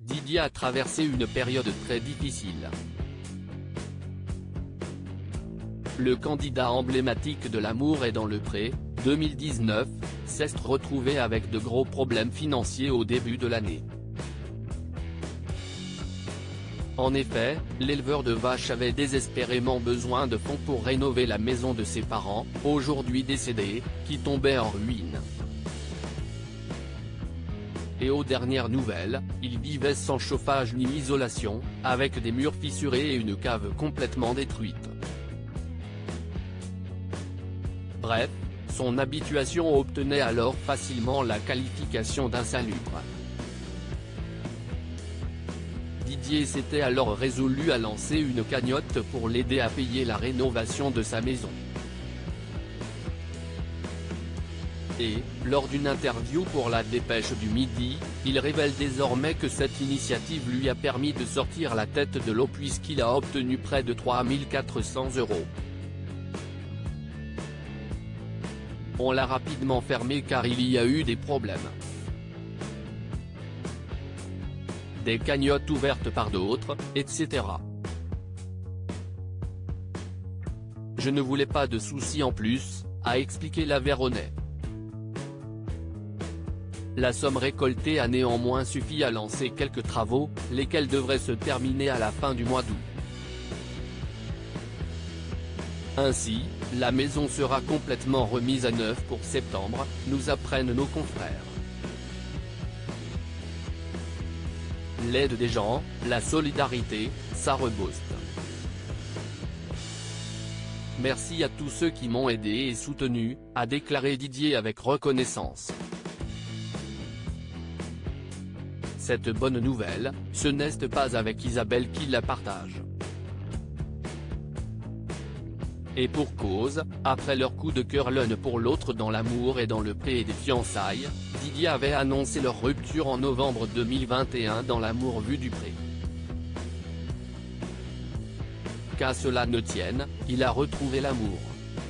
Didier a traversé une période très difficile. Le candidat emblématique de L'amour est dans le pré, 2019, s'est retrouvé avec de gros problèmes financiers au début de l'année. En effet, l'éleveur de vaches avait désespérément besoin de fonds pour rénover la maison de ses parents, aujourd'hui décédés, qui tombait en ruine. Et aux dernières nouvelles, il vivait sans chauffage ni isolation, avec des murs fissurés et une cave complètement détruite. Bref, son habituation obtenait alors facilement la qualification d'insalubre. Didier s'était alors résolu à lancer une cagnotte pour l'aider à payer la rénovation de sa maison. Et, lors d'une interview pour la Dépêche du Midi, il révèle désormais que cette initiative lui a permis de sortir la tête de l'eau puisqu'il a obtenu près de 3 400 €. On l'a rapidement fermé car il y a eu des problèmes. Des cagnottes ouvertes par d'autres, etc. Je ne voulais pas de soucis en plus, a expliqué l'Aveyronais. La somme récoltée a néanmoins suffi à lancer quelques travaux, lesquels devraient se terminer à la fin du mois d'août. Ainsi, la maison sera complètement remise à neuf pour septembre, nous apprennent nos confrères. L'aide des gens, la solidarité, ça rebooste. Merci à tous ceux qui m'ont aidé et soutenu, a déclaré Didier avec reconnaissance. Cette bonne nouvelle, ce n'est pas avec Isabelle qui la partage. Et pour cause, après leur coup de cœur l'un pour l'autre dans L'amour et dans le pré et des fiançailles, Didier avait annoncé leur rupture en novembre 2021 dans L'amour vu du pré. Qu'à cela ne tienne, il a retrouvé l'amour.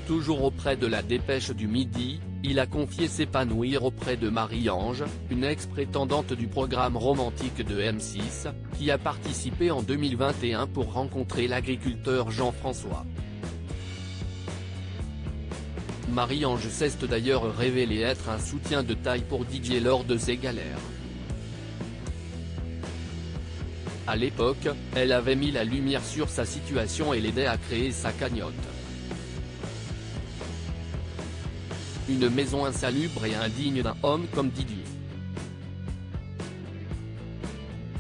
Toujours auprès de la Dépêche du Midi, il a confié s'épanouir auprès de Marie-Ange, une ex-prétendante du programme romantique de M6, qui a participé en 2021 pour rencontrer l'agriculteur Jean-François. Marie-Ange s'est d'ailleurs révélée être un soutien de taille pour Didier lors de ses galères. À l'époque, elle avait mis la lumière sur sa situation et l'aidait à créer sa cagnotte. Une maison insalubre et indigne d'un homme comme Didier.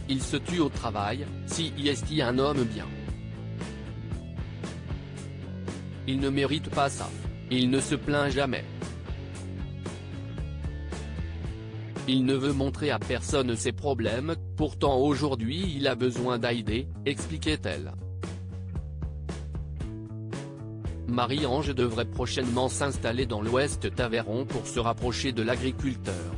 Il se tue au travail, si est un homme bien. Il ne mérite pas ça. Il ne se plaint jamais. Il ne veut montrer à personne ses problèmes, pourtant aujourd'hui il a besoin d'aider, expliquait-elle. Marie-Ange devrait prochainement s'installer dans l'ouest d'Aveyron pour se rapprocher de l'agriculteur.